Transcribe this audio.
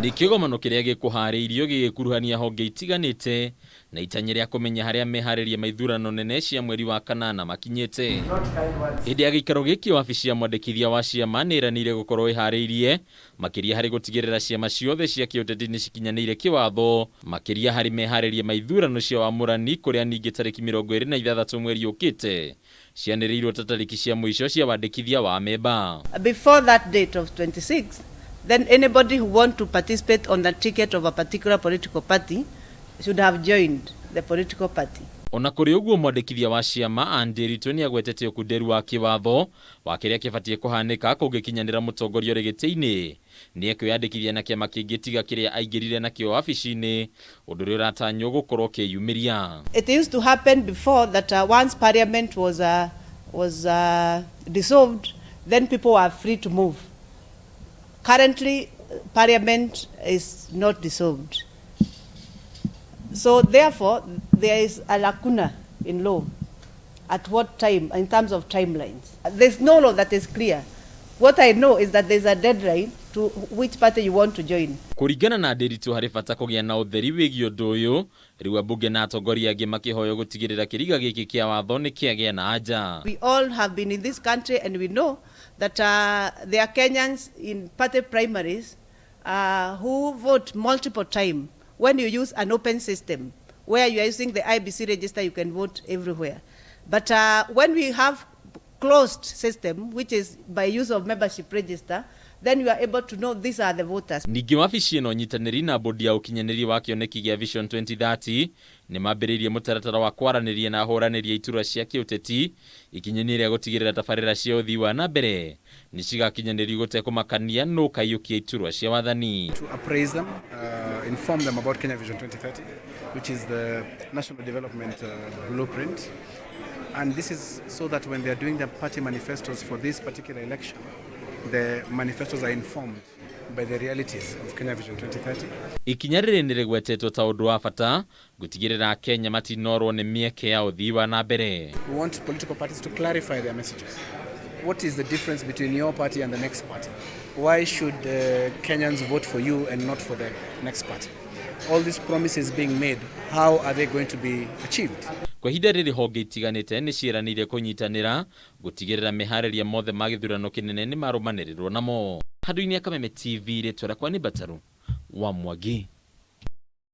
Ni kĩgomano kĩrĩa gĩkũharĩirio gĩgĩkuruhania honge itiganĩte na itanya rĩa kũmenya harĩa meharĩria maithurano nene cia mweri wa kanana makinyĩte. Hĩndĩ ya gĩikaro gĩkĩ wabici ya mwandĩkithia wa ciama nĩ ĩranĩire gũkorwo ĩharĩirie makĩria harĩ gũtigĩrĩra ciama ciothe cia kiuteti nĩ cikinyanĩire kĩwatho, makĩria harĩ meharĩria maithurano cia wamũrani kũrĩa ningĩ tarĩki 26 mweri ukite cianĩrĩirwo ta tarĩki cia mũico cia wandĩkithia wa memba. Before that date of 26, then anybody who want to participate on the ticket of a particular political party should have joined the political party. Ona kũrĩ ũguo mwandĩkithia wa ciama Andĩritũ nĩ agwetete ũkunderu wa kĩwatho wa kĩrĩa kĩbatiĩ kũhanĩka kũngĩkinyanĩra mũtongoria ũrĩ gĩtĩ-inĩ nĩ ekwĩyandĩkithia na kĩama kĩngĩ tiga kĩrĩa aingĩrire nakĩo wabici-inĩ, ũndũ ũrĩa ũratanywo gũkorwo kĩyumĩria. It used to happen before that once parliament was dissolved, then people were free to move. Currently, parliament is not dissolved. So therefore, there is a lacuna in law at what time, in terms of timelines. There's no law that is clear. What I know is that there's a deadline to which party you want to join. Kũringana na Ndĩritũ harĩ bata kũgĩa na ũtheri wĩgiĩ ũndũ ũyũ, rĩu ambunge na atongoria angĩ makĩhoyo gũtigĩrĩra kĩriga gĩkĩ kĩa watho nĩ kĩagĩa na anja. We all have been in this country and we know that there are Kenyans in party primaries who vote multiple times. When you use an open system, where you are using the IBC register, you can vote everywhere. But when we have closed system, which is by use of membership register, then you are able to know these are the voters. Ningĩ wabici ĩno nyitanĩri na bodi ya ũkinyanĩria wa kĩoneki gĩa Vision 2030 nĩ mambĩrĩirie mũtaratara wa kwaranĩria na ahũranĩri iturwa cia kiuteti ikinyanĩria gũtigĩrĩra tabarĩra cia ũthii wa na mbere nĩ cigakinyanĩrio gũtekũmakania nũ kaiyũkia iturwa cia wathani. To appraise them, inform them about Kenya Vision 2030, which is the national development blueprint. And this is so that when they are doing their party manifestos for this particular election, the manifestos are informed by the realities of Kenya Vision 2030. Ikinya rĩrĩ nĩ rĩgwetetwo ta ũndũ wa bata gũtigĩrĩra Akenya matinorwo nĩ mĩeke ya ũthii wa na mbere. We want political parties to clarify their messages. What is the difference between your party and the next party? Why should Kenyans vote for you and not for the next party? All these promises being made, how are they going to be achieved? Kwa ihinda rĩrĩ honge itiganĩte nĩ ciĩranĩire kũnyitanĩra gũtigĩrĩra meharĩria mothe ma gĩthurano kĩnene nĩ marũmanĩrĩrwo namo. Handũ-inĩ ya Kameme TV rĩtwa rĩakwa nĩ Bataru wa Mwangi.